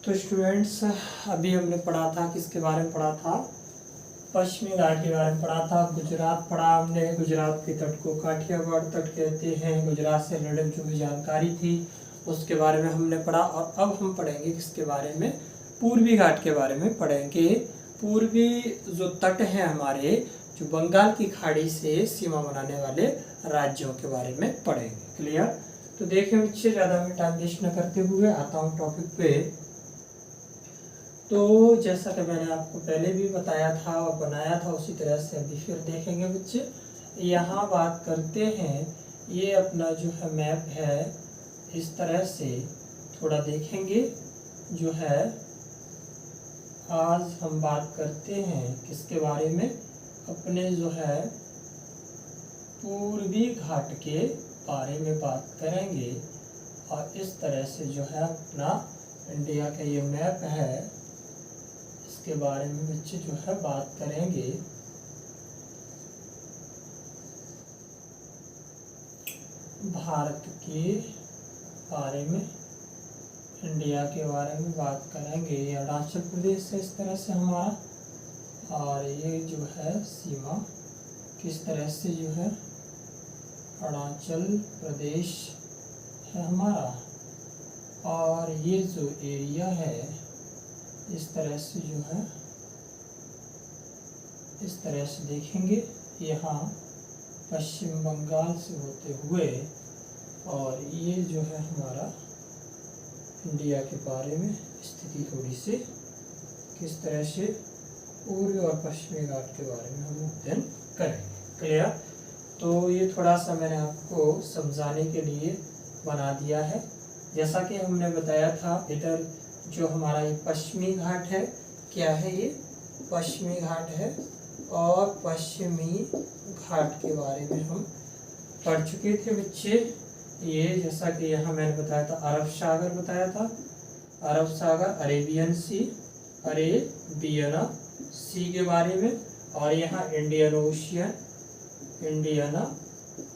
तो स्टूडेंट्स, अभी हमने पढ़ा था, किसके बारे में पढ़ा था? पश्चिमी घाट के बारे में पढ़ा था। गुजरात पढ़ा हमने। गुजरात के तट को काठियावाड़ तट कहते हैं। गुजरात से रिलेटेड जो भी जानकारी थी उसके बारे में हमने पढ़ा। और अब हम पढ़ेंगे किसके बारे में? पूर्वी घाट के बारे में पढ़ेंगे। पूर्वी जो तट हैं हमारे, जो बंगाल की खाड़ी से सीमा बनाने वाले राज्यों के बारे में पढ़ेंगे। क्लियर? तो देखिए बच्चे, ज़्यादा मैं टाइम वेस्ट न करते हुए आता हूँ टॉपिक पे। तो जैसा कि मैंने आपको पहले भी बताया था और बनाया था, उसी तरह से अभी फिर देखेंगे बच्चे। यहाँ बात करते हैं, ये अपना जो है मैप है, इस तरह से थोड़ा देखेंगे। जो है आज हम बात करते हैं किसके बारे में? अपने जो है पूर्वी घाट के बारे में बात करेंगे। और इस तरह से जो है अपना इंडिया का ये मैप है, इसके बारे में बच्चे जो है बात करेंगे। भारत के बारे में, इंडिया के बारे में बात करेंगे। ये अरुणाचल प्रदेश है इस तरह से हमारा, और ये जो है सीमा किस तरह से जो है अरुणाचल प्रदेश है हमारा। और ये जो एरिया है इस तरह से जो है, इस तरह से देखेंगे। यहाँ पश्चिम बंगाल से होते हुए, और ये जो है हमारा इंडिया के बारे में स्थिति थोड़ी सी किस तरह से पूर्वी और पश्चिमी घाट के बारे में हम अध्ययन करेंगे। क्लियर? तो ये थोड़ा सा मैंने आपको समझाने के लिए बना दिया है। जैसा कि हमने बताया था, इधर जो हमारा ये पश्चिमी घाट है, क्या है ये? पश्चिमी घाट है। और पश्चिमी घाट के बारे में हम पढ़ चुके थे बच्चे। ये जैसा कि यहाँ मैंने बताया था, अरब सागर बताया था, अरब सागर, अरेबियन सी, अरेबियन सी के बारे में। और यहाँ इंडियन ओशियन, इंडियन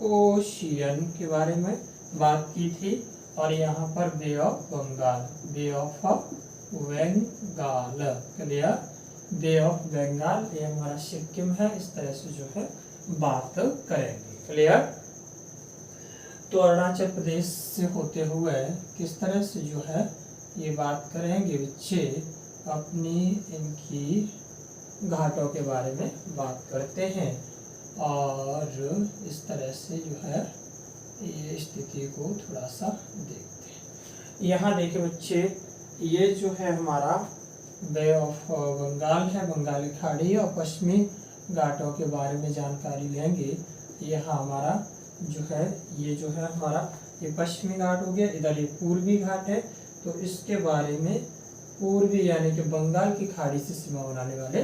ओशियन के बारे में बात की थी। और यहाँ पर bay of Bengal, bay of Bengal, clear? Bay of Bengal, ये हमारा सिक्किम है। इस तरह से जो है बात करेंगे। क्लियर? तो अरुणाचल प्रदेश से होते हुए किस तरह से जो है ये बात करेंगे बच्चे, अपनी इनकी घाटों के बारे में बात करते हैं। और इस तरह से जो है ये स्थिति को थोड़ा सा देखते हैं। यहाँ देखिए बच्चे, ये जो है हमारा बे ऑफ बंगाल है, बंगाली खाड़ी, और पश्चिमी घाटों के बारे में जानकारी लेंगे। यहाँ हमारा जो है, ये जो है हमारा ये पश्चिमी घाट हो गया, इधर ये पूर्वी घाट है। तो इसके बारे में पूर्वी यानी कि बंगाल की खाड़ी से सीमा बनाने वाले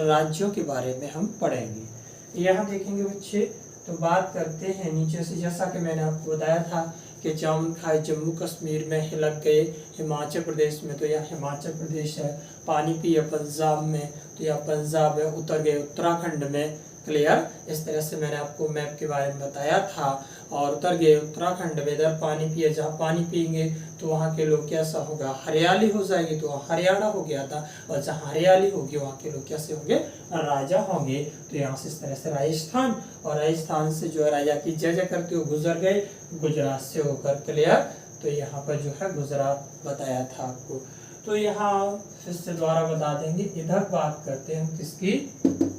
राज्यों के बारे में हम पढ़ेंगे। यहाँ देखेंगे बच्चे, तो बात करते हैं नीचे से। जैसा कि मैंने आपको बताया था कि जामुन खाए जम्मू कश्मीर में, लग गए हिमाचल प्रदेश में, तो यह हिमाचल प्रदेश है। पानी पिए पंजाब में, तो यह पंजाब है। उतर गए उत्तराखंड में। क्लियर? इस तरह से मैंने आपको मैप के बारे में बताया था। और उतर गए उत्तराखंड में, इधर पानी पिए, जहाँ पानी पिएंगे तो वहाँ के लोग कैसा होगा? हरियाली हो जाएगी, तो वहाँ हरियाणा हो गया था। और जहाँ हरियाली होगी वहाँ के लोग कैसे होंगे? राजा होंगे। तो यहाँ से इस तरह से राजस्थान, और राजस्थान से जो है राजा की जय जय करते हुए गुजर गए गुजरात से होकर। क्लियर? तो यहाँ पर जो है गुजरात बताया था आपको। तो यहाँ फिर से दोबारा बता देंगे। इधर बात करते हैं हम किसकी?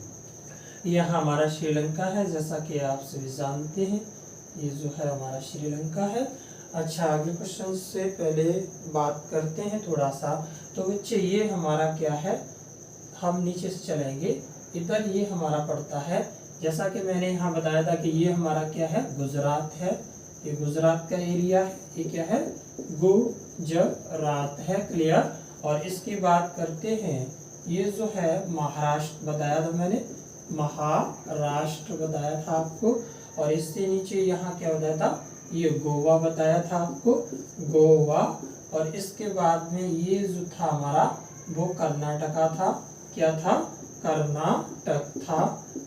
यह हमारा श्रीलंका है, जैसा कि आप सभी जानते हैं। ये जो है हमारा श्रीलंका है। अच्छा, अगले क्वेश्चन से पहले बात करते हैं थोड़ा सा। तो बच्चे, ये हमारा क्या है? हम नीचे से चलेंगे, इधर ये हमारा पड़ता है। जैसा कि मैंने यहाँ बताया था कि ये हमारा क्या है? गुजरात है। ये गुजरात का एरिया है। ये क्या है? गुजरात है। क्लियर? और इसकी बात करते हैं, ये जो है महाराष्ट्र बताया था मैंने, महाराष्ट्र बताया था आपको। और इससे नीचे यहाँ क्या बताया था? ये गोवा बताया था आपको, गोवा। और इसके बाद में ये जो था हमारा, वो कर्नाटका था। क्या था? कर्नाटक था,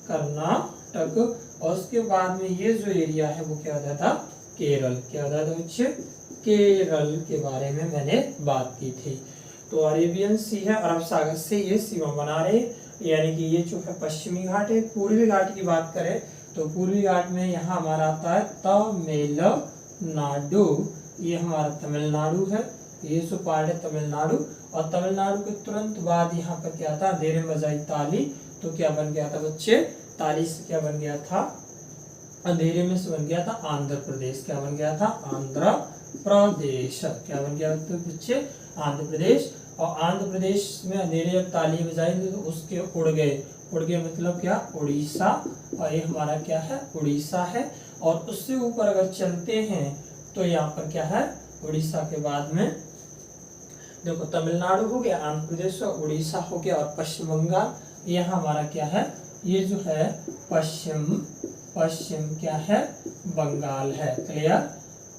कर्नाटक। और उसके बाद में ये जो एरिया है वो क्या होता था? केरल। क्या होता था बच्चे? केरल के बारे में मैंने बात की थी। तो अरेबियन सी है, अरब सागर से ये सीमा बना रहे, यानी कि ये जो है पश्चिमी घाट है। पूर्वी घाट की बात करें तो पूर्वी घाट में यहाँ हमारा आता है तमिलनाडु, ये हमारा तमिलनाडु है, ये जो पार्ट है तमिलनाडु। और तमिलनाडु के तुरंत बाद यहाँ पर क्या था, अंधेरे बजाई ताली, तो क्या बन गया था बच्चे, ताली से क्या बन गया था, अंधेरे में से बन गया था आंध्र प्रदेश। क्या बन गया था, आंध्र प्रदेश। क्या बन गया तो बच्चे, आंध्र प्रदेश। और आंध्र प्रदेश में अंधेरे जब ताली बजाई तो उसके उड़ गए मतलब क्या, उड़ीसा। और ये हमारा क्या है, उड़ीसा है। और उससे ऊपर अगर चलते हैं तो यहाँ पर क्या है, उड़ीसा के बाद में देखो तमिलनाडु हो गया, आंध्र प्रदेश और उड़ीसा हो गया, और पश्चिम बंगाल, यहाँ हमारा क्या है, ये जो है पश्चिम क्या है, बंगाल है। क्लियर।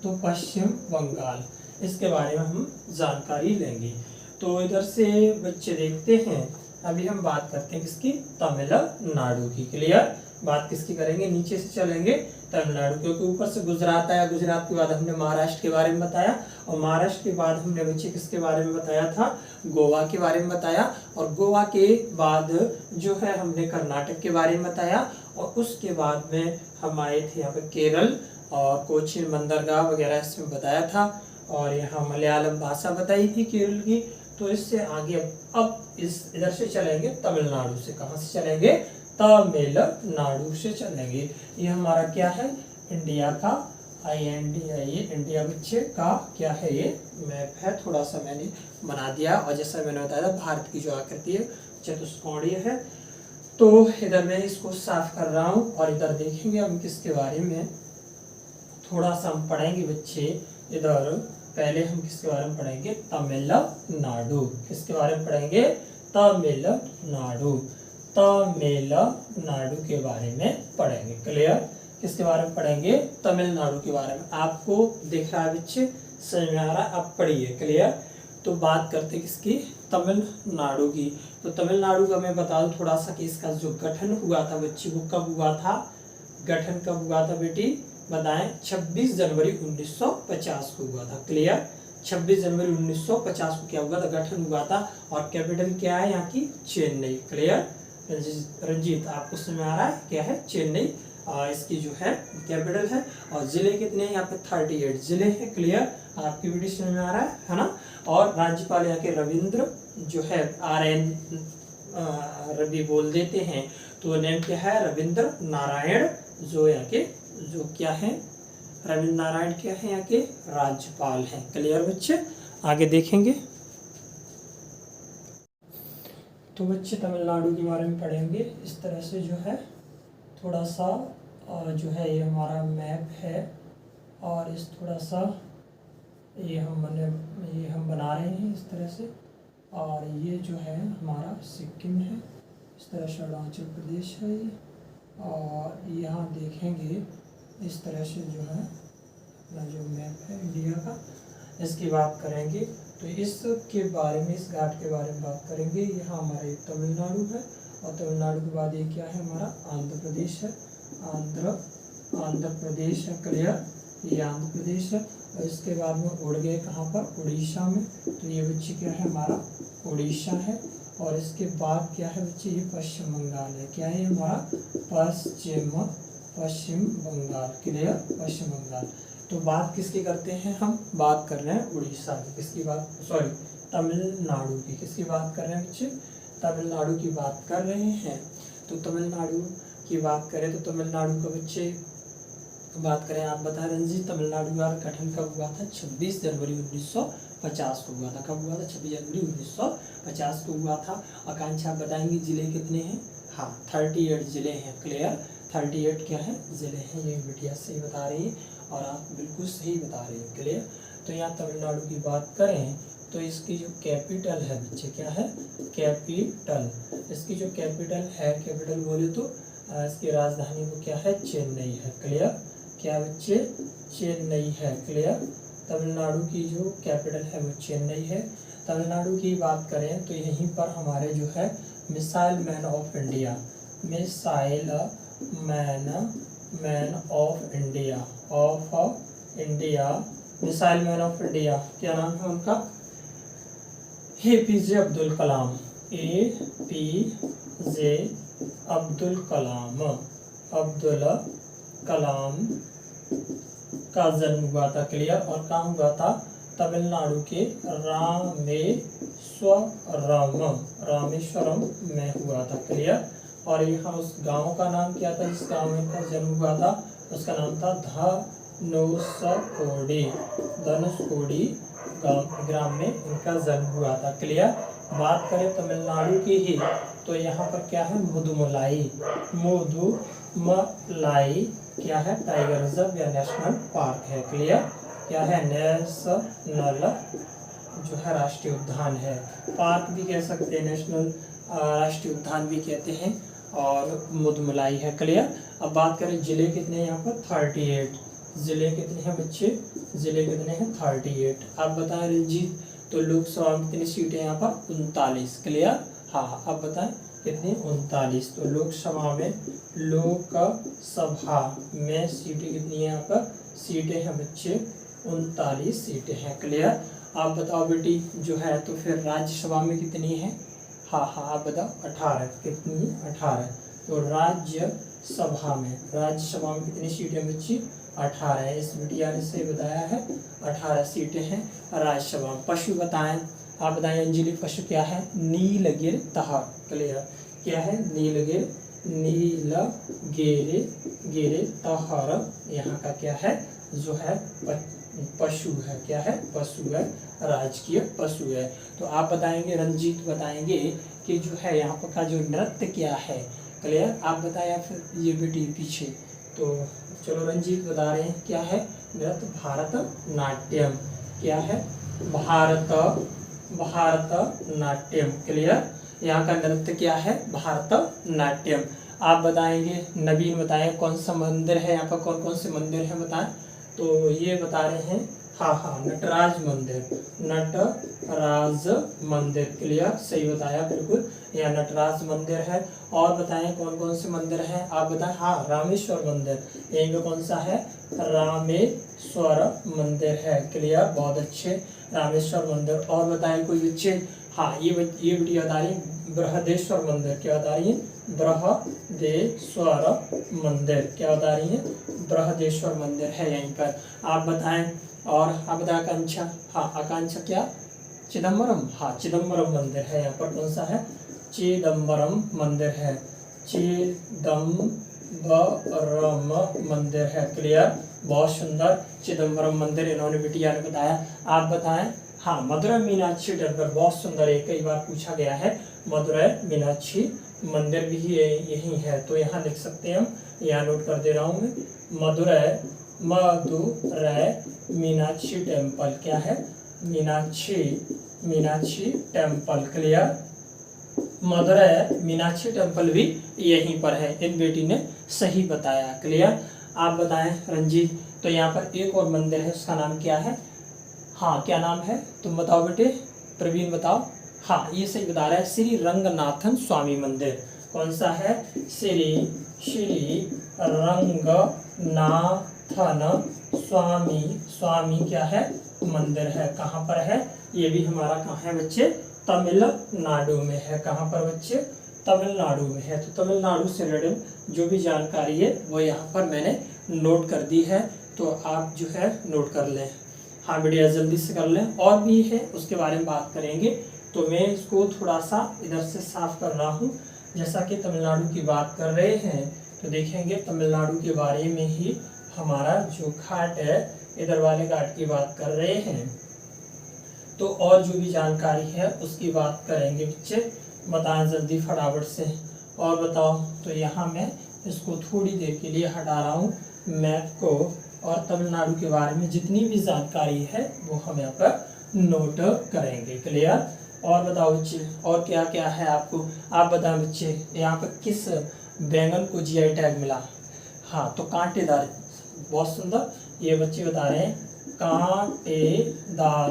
तो पश्चिम बंगाल, इसके बारे में हम जानकारी लेंगे। तो इधर से बच्चे देखते हैं, अभी हम बात करते हैं किसकी, तमिलनाडु की। क्लियर। बात किसकी करेंगे, नीचे से चलेंगे तमिलनाडु, क्योंकि ऊपर से गुजरात आया, गुजरात के बाद हमने महाराष्ट्र के बारे में बताया, और महाराष्ट्र के बाद हमने बच्चे किसके बारे में बताया था, गोवा के बारे में बताया, और गोवा के बाद जो है हमने कर्नाटक के बारे में बताया, और उसके बाद में हम आए थे यहाँ पे केरल और कोचीन बंदरगाह वगैरह इसमें बताया था, और यहाँ मलयालम भाषा बताई थी केरल की। तो इससे आगे अब इस इधर से चलेंगे तमिलनाडु से, कहाँ से चलेंगे, तमिलनाडु से चलेंगे। ये हमारा क्या है, इंडिया का INDIA, ये इंडिया बच्चे का क्या है, ये मैप है। थोड़ा सा मैंने बना दिया, और जैसा मैंने बताया था भारत की जो आकृति है चतुष्कोणीय है। तो इधर मैं इसको साफ कर रहा हूँ, और इधर देखेंगे हम किसके बारे में थोड़ा सा हम पढ़ेंगे बच्चे। इधर पहले हम किसके बारे में पढ़ेंगे, तमिलनाडु। किसके बारे में पढ़ेंगे, तमिलनाडु के बारे में पढ़ेंगे। क्लियर। किसके बारे में पढ़ेंगे, तमिलनाडु के बारे में। आपको दिख रहा है बच्चे, समझ में आ रहा है, आप पढ़िए। क्लियर। तो बात करते किसकी, तमिलनाडु की। तो तमिलनाडु का मैं बता दूं थोड़ा सा कि इसका जो गठन हुआ था बच्चे, वो कब हुआ था, गठन कब हुआ था बेटी, बताएं। 26 जनवरी 1950 को हुआ था। क्लियर। 26 जनवरी 1950 को क्या हुआ था, गठन हुआ था। और कैपिटल क्या है यहाँ की, चेन्नई। क्लियर। रंजीत आपको समझ में आ रहा है, क्या है, चेन्नई इसकी जो है कैपिटल है। और जिले कितने हैं यहाँ पे, 38 जिले हैं। क्लियर। आपकी वीडियो समझ में आ रहा है ना। और राज्यपाल यहाँ के रविंद्र जो है, RN रवि बोल देते हैं, तो नेम क्या है, रविंद्र नारायण, जो यहाँ के जो क्या है, रविंद्र नारायण क्या है, यहाँ के राज्यपाल हैं। क्लियर बच्चे। आगे देखेंगे तो बच्चे तमिलनाडु के बारे में पढ़ेंगे। इस तरह से जो है थोड़ा सा जो है ये हमारा मैप है, और इस थोड़ा सा ये हम बना रहे हैं इस तरह से। और ये जो है हमारा सिक्किम है, इस तरह से अरुणाचल प्रदेश है ये। और यहाँ देखेंगे इस तरह से जो है अपना जो मैप है इंडिया का, इसकी बात करेंगे। तो इसके बारे में, इस घाट के बारे में बात करेंगे। यहाँ हमारा एक तमिलनाडु है, और तमिलनाडु के बाद ये क्या है, हमारा आंध्र प्रदेश है। आंध्र प्रदेश है। क्लियर। ये आंध्र प्रदेश है। और इसके बाद में उड़ गए कहाँ पर, उड़ीसा में। तो ये बच्चे क्या है, हमारा उड़ीसा है। और इसके बाद क्या है बच्चे, ये पश्चिम बंगाल है। क्या है हमारा, पश्चिम बंगाल। क्लियर। पश्चिम बंगाल। तो बात किसकी करते हैं हम, बात कर रहे हैं उड़ीसा की। किसकी बात, सॉरी, तमिलनाडु की। किसकी बात कर रहे हैं बच्चे, तमिलनाडु की बात कर रहे हैं। तो तमिलनाडु की बात करें तो तमिलनाडु का बच्चे बात करें, आप बता रंजीत, तमिलनाडु का गठन कब हुआ था, 26 जनवरी 1950 को हुआ था। कब हुआ था, 26 जनवरी 1950 को हुआ था। आकांक्षा आप बताएंगे जिले कितने हैं, हाँ 38 जिले हैं। क्लियर। 38 क्या है, जिले हैं। ये बिटिया सही बता रही है, और आप बिल्कुल सही बता रहे हैं। क्लियर। तो यहाँ तमिलनाडु की बात करें तो इसकी जो कैपिटल है बच्चे, क्या है, कैपिटल। इसकी जो कैपिटल है, कैपिटल बोले तो इसकी राजधानी वो क्या है, चेन्नई है। क्लियर। क्या बच्चे, चेन्नई है। क्लियर। तमिलनाडु की जो कैपिटल है वो चेन्नई है। तमिलनाडु की बात करें तो यहीं पर हमारे जो है missile man of India, missile man of India, missile man of India, क्या नाम है उनका, APJ अब्दुल कलाम, APJ अब्दुल कलाम, अब्दुल कलाम का जन्म हुआ था, क्लियर। और कहाँ हुआ था? तमिलनाडु के रामेश्वरम में हुआ था, क्लियर। और यहाँ उस गांव का नाम क्या था जिस गांव में इनका जन्म हुआ था? उसका नाम था धनुषकोडी, धनुषकोडी ग्राम में इनका जन्म हुआ था, क्लियर। बात करें तमिलनाडु की ही तो यहाँ पर क्या है? मुदुमलाई, मुदुमलाई क्या है? टाइगर रिजर्व या नेशनल पार्क है, क्लियर। क्या है? नेशनल जो है राष्ट्रीय उद्यान है, पार्क भी कह सकते हैं, नेशनल राष्ट्रीय उद्यान भी कहते हैं, और मुदुमलाई है, क्लियर। अब बात करें जिले कितने हैं यहाँ पर? 38। जिले कितने हैं बच्चे? जिले कितने हैं? 38। आप बताएं रंजीत, तो लोकसभा में कितनी सीटें यहाँ पर? 39, क्लियर। हाँ, अब बताएं कितनी? 39। तो लोकसभा में सीटें कितनी है यहाँ पर? सीटें हैं बच्चे 39 सीटें हैं, क्लियर। आप बताओ बेटी जो है, तो फिर राज्यसभा में कितनी है? हाँ, आप बताओ। 18। कितनी? 18। तो राज्यसभा में कितनी सीटें बच्ची? 18 है। इस बिटिया ने से बताया है 18 सीटें हैं राज्यसभा में। पशु बताएं, आप बताएं अंजलि, पशु क्या है? नीलगिर तहर, क्लियर। क्या है? नीलगिर तहर यहाँ का क्या है? जो है पशु है, क्या है? पशु है, राजकीय पशु है। तो आप बताएंगे रंजीत, बताएंगे कि जो है यहाँ पर का जो नृत्य क्या है, क्लियर। आप बताया फिर ये बेटी पीछे, तो चलो रंजीत बता रहे हैं क्या है नृत्य? भारतनाट्यम। क्या है? भारतनाट्यम, क्लियर। यहाँ का नृत्य क्या है? भारतनाट्यम। आप बताएंगे नवीन, बताएं कौन सा मंदिर है यहाँ पर? कौन कौन से मंदिर हैं बताएं? तो ये बता रहे हैं, हाँ, नटराज मंदिर, क्लियर, सही बताया, बिल्कुल, यह नटराज मंदिर है। और बताएं कौन कौन से मंदिर हैं? आप बताएं। हाँ, रामेश्वर मंदिर, यहीं पे कौन सा है? रामेश्वर मंदिर है, क्लियर, बहुत अच्छे, रामेश्वर मंदिर। और बताएं कोई बच्चे? हाँ, ये वीडियो बता रही है बृहदेश्वर मंदिर। क्या बता रही है? बृहदेश्वर मंदिर। क्या बता रही है? बृहदेश्वर मंदिर है यहीं पर। आप बताएं। और आप बताएं आकांक्षा। हाँ, आकांक्षा क्या? चिदम्बरम। हाँ, चिदम्बरम मंदिर है यहाँ पर। कौन सा है? चिदम्बरम मंदिर है, चिदम्बरम मंदिर है, क्लियर, बहुत सुंदर, चिदम्बरम मंदिर इन्होंने बिटिया ने बताया। आप बताएं। हाँ, मदुरै मीनाक्षी टेम्पल, बहुत सुंदर है, कई बार पूछा गया है। मदुरै मीनाक्षी मंदिर भी यही है, तो यहाँ लिख सकते हैं हम, यहाँ नोट कर दे रहा हूँ मैं। मदुरै मीनाक्षी टेम्पल, क्या है? Meenakshi temple, clear. Madurai Meenakshi temple भी यहीं पर है, इन बेटी ने सही बताया, क्लियर। आप बताएं रंजीत। तो यहाँ पर एक और मंदिर है, उसका नाम क्या है? हाँ, क्या नाम है? तुम बताओ बेटे, प्रवीण बताओ। हाँ, ये सही बता रहा है, श्री रंगनाथन स्वामी मंदिर। कौन सा है? श्री रंगनाथन स्वामी क्या है? मंदिर है। कहाँ पर है? ये भी हमारा कहाँ है बच्चे? तमिलनाडु में है। कहाँ पर बच्चे? तमिलनाडु में है। तो तमिलनाडु से रिलेटेड जो भी जानकारी है वो यहाँ पर मैंने नोट कर दी है, तो आप जो है नोट कर लें। हाँ बेटिया, जल्दी से कर लें। और भी है, उसके बारे में बात करेंगे। तो मैं इसको थोड़ा सा इधर से साफ कर रहा हूँ। जैसा कि तमिलनाडु की बात कर रहे हैं, तो देखेंगे तमिलनाडु के बारे में ही हमारा जो घाट है, इधर वाले घाट की बात कर रहे हैं। तो और जो भी जानकारी है उसकी बात करेंगे बच्चे। बताएं जल्दी फटाफट से, और बताओ। तो यहाँ मैं इसको थोड़ी देर के लिए हटा रहा हूँ मैप को, और तमिलनाडु के बारे में जितनी भी जानकारी है वो हम यहाँ पर नोट करेंगे, क्लियर। और बताओ बच्चे, और क्या क्या है आपको? आप बताएं बच्चे, यहाँ पर किस बैंगन को जीआई टैग मिला? हाँ, तो कांटेदार, बहुत सुंदर, ये बच्चे बता रहे हैं कांटेदार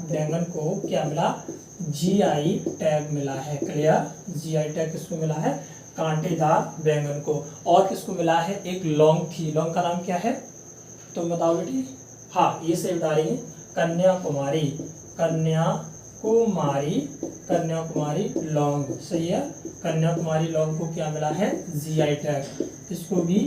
बैंगन को क्या मिला? जीआई टैग मिला है, क्लियर। जीआई टैग किसको मिला है? कांटेदार बैंगन को। और किसको मिला है? एक लौंग थी, लौंग का नाम क्या है? तुम बताओ बेटी। हाँ, ये सही बता रही है, कन्याकुमारी। कन्याकुमारी, कन्याकुमारी लौंग, सही है। कन्याकुमारी लौंग को क्या मिला है? जीआई टैग, इसको भी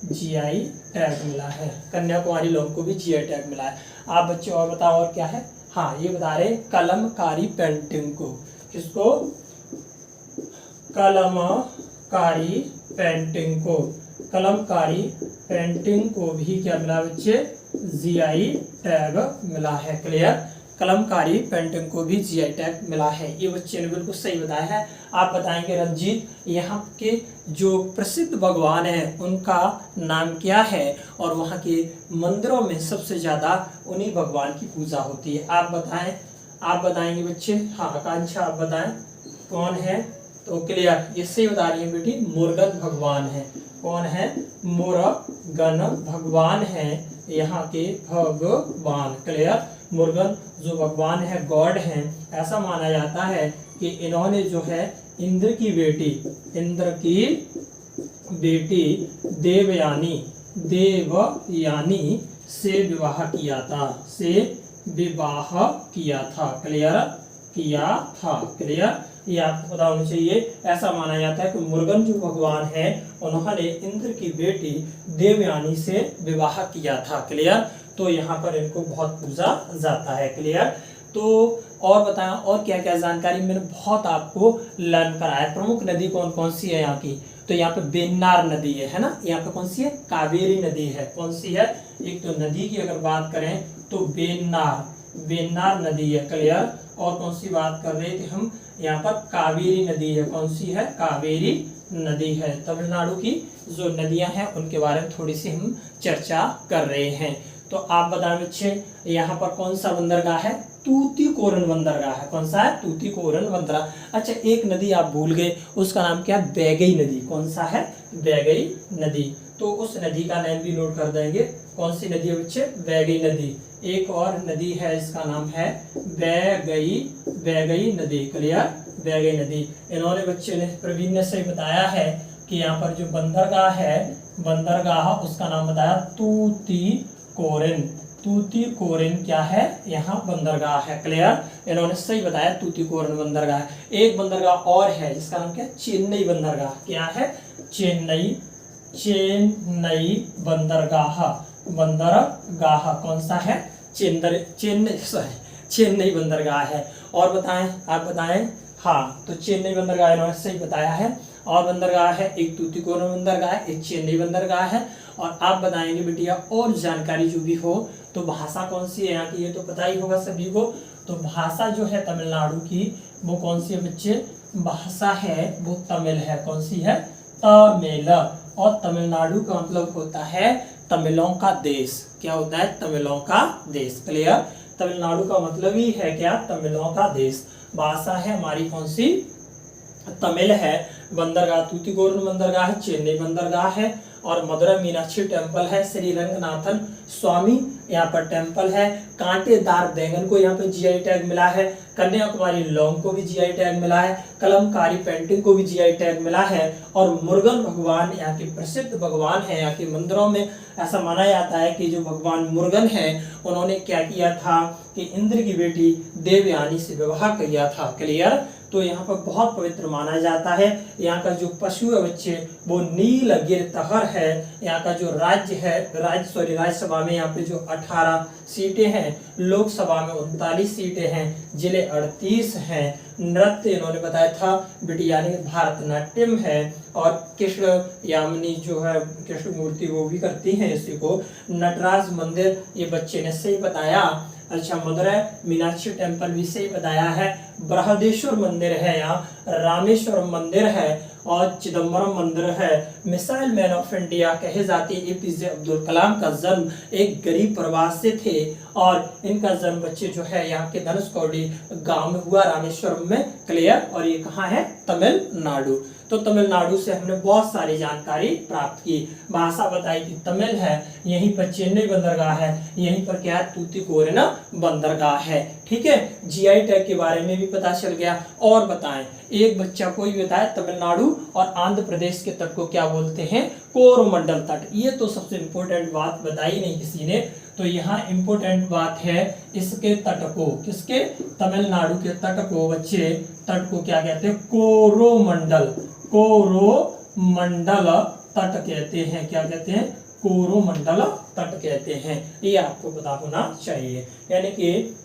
जीआई टैग मिला है। कन्याकुमारी लौंग को भी जीआई टैग मिला है। आप बच्चे और बताओ और क्या है? हाँ, ये बता रहे कलमकारी पेंटिंग को, किसको? कलमकारी पेंटिंग को, कलमकारी पेंटिंग को भी क्या मिला बच्चे? जीआई टैग मिला है। क्लियर? कलमकारी पेंटिंग को भी जीआई टैग मिला है। ये बच्चे ने बिल्कुल सही बताया है। आप बताएंगे रंजीत, यहाँ के जो प्रसिद्ध भगवान हैं उनका नाम क्या है, और वहाँ के मंदिरों में सबसे ज्यादा उन्हीं भगवान की पूजा होती है? आप बताएं। आप बताएंगे बच्चे? हाँ, आकांक्षा आप बताएं कौन है? तो क्लियर, ये सही बता रही है बेटी, मुर्गन भगवान है। कौन है? मुर्गन भगवान है यहाँ के भगवान। क्लियर? मुर्गन जो भगवान है, गॉड हैं, ऐसा माना जाता है कि इन्होंने जो है इंद्र की बेटी देवयानी से विवाह किया था। क्लियर? किया था। क्लियर? ये आपको पता होना चाहिए। ऐसा माना जाता है कि मुर्गन जो भगवान है उन्होंने इंद्र की बेटी देवयानी से विवाह किया था। क्लियर? तो यहाँ पर इनको बहुत पूजा जाता है। क्लियर? तो और बताएं और क्या क्या जानकारी मैंने बहुत आपको लर्न कराया। प्रमुख नदी कौन कौन सी है यहाँ की? तो यहाँ पे बेन्नार नदी है ना। यहाँ पे कौन सी है? कावेरी नदी है। कौन सी है? एक तो नदी की अगर बात करें तो बेन्नार नदी है। क्लियर? और कौन सी बात कर रहे थे हम? यहाँ पर कावेरी नदी है। कौन सी है? कावेरी नदी है। तमिलनाडु की जो नदियां हैं उनके बारे में थोड़ी सी हम चर्चा कर रहे हैं। तो आप बताएं बच्चे, यहाँ पर कौन सा बंदरगाह है? तूतीकोरन बंदरगाह है। कौन सा है? तूतीकोरन बंदरगाह। अच्छा, एक नदी आप भूल गए, उसका नाम क्या है? बैगई नदी। कौन सा है? बैगई नदी। तो उस नदी का नाम भी नोट कर देंगे। कौन सी नदी है बच्चे? बैगई नदी। एक और नदी है, इसका नाम है बैगई नदी। क्लियर? बैगई नदी। इन्होंने बच्चे ने, प्रवीण ने सही बताया है कि यहाँ पर जो बंदरगाह है, बंदरगाह उसका नाम बताया तूतीकोरिन क्या है? यहाँ बंदरगाह है। क्लियर? इन्होंने सही बताया, तूतीकोरिन बंदरगाह। एक बंदरगाह और है जिसका नाम क्या है? चेन्नई बंदरगाह। क्या है? चेन्नई बंदरगाह। कौन सा है? चेन्नई बंदरगाह है। और बताएं, आप बताएं। हाँ, तो चेन्नई बंदरगाह इन्होंने सही बताया है। और बंदरगाह है, एक तूतीकोरिन बंदरगाह है, एक चेन्नई बंदरगाह है। और आप बताएंगे बिटिया और जानकारी जो भी हो। तो भाषा कौन सी है यहाँ की? ये तो पता ही होगा सभी को। तो भाषा जो है तमिलनाडु की, वो कौन सी है बच्चे? भाषा है वो तमिल है। कौन सी है? तमिल। और तमिलनाडु का मतलब होता है तमिलों का देश। क्या होता है? तमिलों का देश। क्लियर? तमिलनाडु का मतलब ही है क्या? तमिलों का देश। भाषा है हमारी कौन सी? तमिल है। बंदरगाह तूतीकोरिन बंदरगाह है, चेन्नई बंदरगाह है। और मदुरै मीनाक्षी टेम्पल है, श्री रंगनाथन स्वामी यहाँ पर टेम्पल है। कांटेदार बैंगन को यहाँ पे जीआई टैग मिला है। कन्याकुमारी लौंग को भी जीआई टैग मिला है। कलमकारी पेंटिंग को भी जीआई टैग मिला है। और मुर्गन भगवान यहाँ के प्रसिद्ध भगवान है। यहाँ के मंदिरों में ऐसा माना जाता है कि जो भगवान मुर्गन है उन्होंने क्या किया था कि इंद्र की बेटी देवयानी से विवाह किया था। क्लियर? तो यहाँ पर बहुत पवित्र माना जाता है। यहाँ का जो पशु है बच्चे वो नीलगिर तहर है। यहाँ का जो राज्यसभा में यहाँ पे जो 18 सीटें हैं, लोकसभा में 39 सीटें हैं, जिले 38 हैं। नृत्य इन्होंने बताया था बिटिया ने भारतनाट्यम है। और कृष्ण यामिनी जो है कृष्ण मूर्ति वो भी करती हैं इसी को। नटराज मंदिर ये बच्चे ने सही बताया। अच्छा, मदुरै मीनाक्षी टेम्पल भी सही बताया है। बृहदेश्वर मंदिर है, यहाँ रामेश्वरम मंदिर है और चिदम्बरम मंदिर है। मिसाइल मैन ऑफ इंडिया कहे जाते एपीजे अब्दुल कलाम का जन्म एक गरीब परिवार से थे। और इनका जन्म बच्चे जो है यहाँ के धनुषकोडी गांव में हुआ, रामेश्वरम में। क्लियर? और ये कहाँ है? तमिलनाडु। तो तमिलनाडु से हमने बहुत सारी जानकारी प्राप्त की। भाषा बताई थी तमिल है, यहीं पर चेन्नई बंदरगाह है, यहीं पर क्या है? तूतीकोरिन बंदरगाह है। ठीक है? जीआई टैग के बारे में भी पता चल गया। और बताएं, एक बच्चा कोई बताए तमिलनाडु और आंध्र प्रदेश के तट को क्या बोलते हैं? कोरोमंडल तट। ये तो सबसे इंपॉर्टेंट बात बताई नहीं किसी ने। तो यहाँ इम्पोर्टेंट बात है, इसके तट को, किसके, तमिलनाडु के तट को बच्चे, तट को क्या कहते हैं, कोरोमंडल, कोरोमंडल तट कहते हैं। क्या कहते हैं, कोरोमंडल तट कहते हैं। ये आपको पता होना चाहिए। यानी कि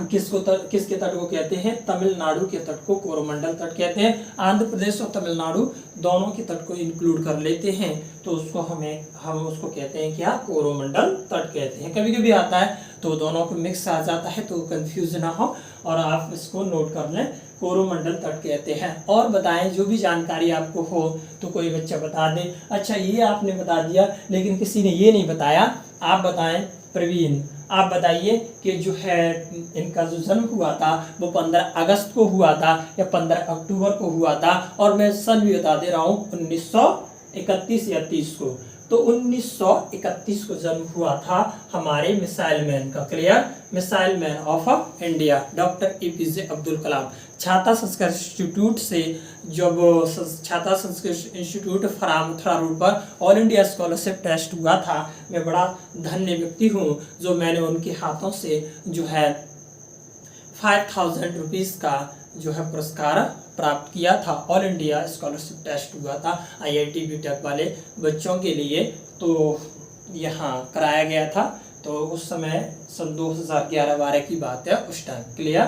किसके तट को कहते हैं, तमिलनाडु के तट को कोरोमंडल तट कहते हैं। आंध्र प्रदेश और तमिलनाडु दोनों के तट को इंक्लूड कर लेते हैं तो उसको हम उसको कहते हैं क्या, कोरोमंडल तट कहते हैं। कभी कभी आता है तो दोनों को मिक्स आ जाता है, तो कंफ्यूज ना हो और आप इसको नोट कर लें, कोरोमंडल तट कहते हैं। और बताएं, जो भी जानकारी आपको हो तो कोई बच्चा बता दे। अच्छा, ये आपने बता दिया, लेकिन किसी ने ये नहीं बताया, आप बताएं प्रवीण, आप बताइए कि जो है इनका जो जन्म हुआ था वो 15 अगस्त को हुआ था या 15 अक्टूबर को हुआ था, और मैं सन भी बता दे रहा हूँ 1931 या 30 को। तो 1931 को जन्म हुआ था हमारे मिसाइल मैन का। Clear, missile man of India doctor APJ Abdul Kalam. Chhata Sanskar institute से, जब छाता संस्कार इंस्टीट्यूट फरामथुरा रोड पर ऑल इंडिया स्कॉलरशिप टेस्ट हुआ था, मैं बड़ा धन्य व्यक्ति हूँ जो मैंने उनके हाथों से जो है 5000 रुपीज़ का जो है पुरस्कार प्राप्त किया था। ऑल इंडिया स्कॉलरशिप टेस्ट हुआ था IIT BTech वाले बच्चों के लिए, तो यहाँ कराया गया था। तो उस समय सन 2011-12 की बात है, उस टाइम। क्लियर,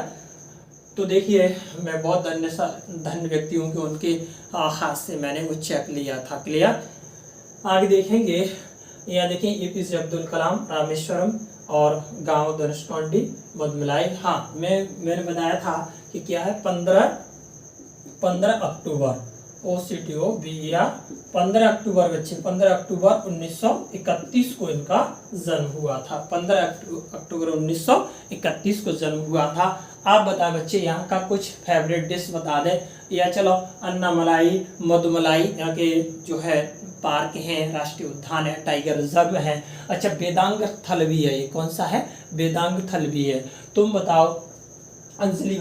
तो देखिए मैं बहुत धन्य व्यक्ति हूँ कि उनके हाथ से मैंने वो चेक लिया था। क्लियर, आगे देखेंगे, यहाँ देखें APJ अब्दुल कलाम, रामेश्वरम और गांव धनुषकोडी मदमलाई। हाँ, मैंने बताया था कि क्या है, 15 अक्टूबर OCTO BER 15 अक्टूबर बच्चे, 15 अक्टूबर 1931 को इनका जन्म हुआ था। 15 अक्टूबर 1931 को जन्म हुआ था। आप बताएं बच्चे, यहाँ का कुछ फेवरेट डिश बता दें, या चलो अन्नामलाई, मधुमलाई, यहाँ के जो है पार्क हैं, राष्ट्रीय उद्यान है, टाइगर रिजर्व है। अच्छा, वेदांग थल भी है, ये कौन सा है, वेदांग थल भी है। तुम बताओ, अंजलि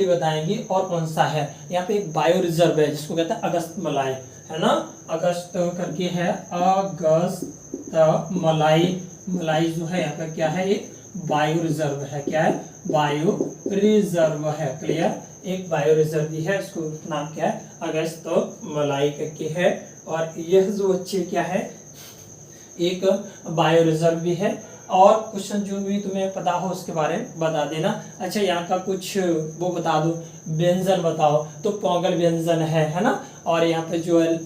बताएंगी और कौन सा है। यहाँ पे एक बायो रिजर्व है जिसको कहते हैं अगस्त मलाई, है ना, अगस्त करके है, अगस्त मलाई जो है यहाँ पे क्या है, एक बायो रिजर्व है। क्या है, बायो रिजर्व है। क्लियर, एक बायो रिजर्व भी है, इसको नाम क्या है, अगस्त मलाई करके है। और यह जो बच्चे क्या है, एक बायो रिजर्व भी है। और क्वेश्चन जो भी तुम्हें पता हो उसके बारे में बता देना। अच्छा, यहाँ का कुछ वो बता दो, व्यंजन बताओ। तो पोंगल व्यंजन है ना, और यहाँ पे जो है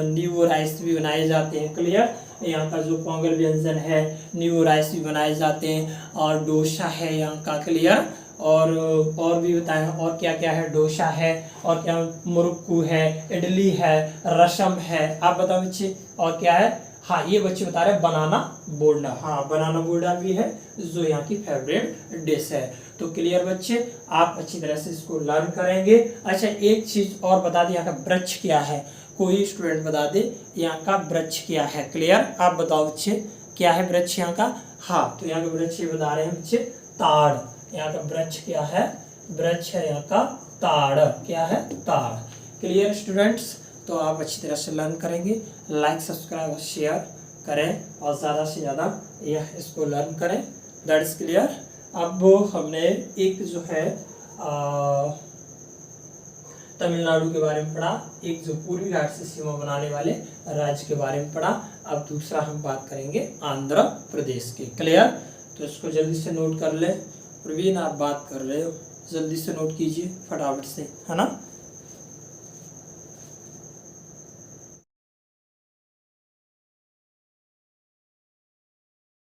नींबू राइस भी बनाए जाते हैं। क्लियर, यहाँ का जो पोंगल व्यंजन है, नींबू राइस भी बनाए जाते हैं, और डोसा है यहाँ का। क्लियर, और भी बताएं, और क्या क्या है, डोसा है, और क्या मुरुक्कू है, इडली है, रसम है। आप बताओ बच्चे, और क्या है। हाँ, ये बच्चे बता रहे हैं बनाना बोंडा। हाँ, बनाना बोंडा भी है जो यहाँ की फेवरेट डिश है। तो क्लियर बच्चे, आप अच्छी तरह से इसको लर्न करेंगे। अच्छा, एक चीज और बता दें, यहाँ का वृक्ष क्या है, कोई स्टूडेंट बता दे यहाँ का वृक्ष क्या है। क्लियर, आप बताओ बच्चे, क्या है वृक्ष यहाँ का। हाँ, तो यहाँ का वृक्ष ये बता रहे हैं बच्चे, ताड़। यहाँ का वृक्ष क्या है, वृक्ष है यहाँ का ताड़। क्या है, ताड़। क्लियर स्टूडेंट्स, तो आप अच्छी तरह से लर्न करेंगे। लाइक, सब्सक्राइब और शेयर करें, और ज़्यादा से ज़्यादा यह इसको लर्न करें। That's clear. अब हमने एक जो है तमिलनाडु के बारे में पढ़ा, एक जो पूर्वी घाट से सीमा बनाने वाले राज्य के बारे में पढ़ा। अब दूसरा हम बात करेंगे आंध्र प्रदेश की। क्लियर, तो इसको जल्दी से नोट कर ले। प्रवीण, आप बात कर रहे हो, जल्दी से नोट कीजिए फटाफट से, है ना।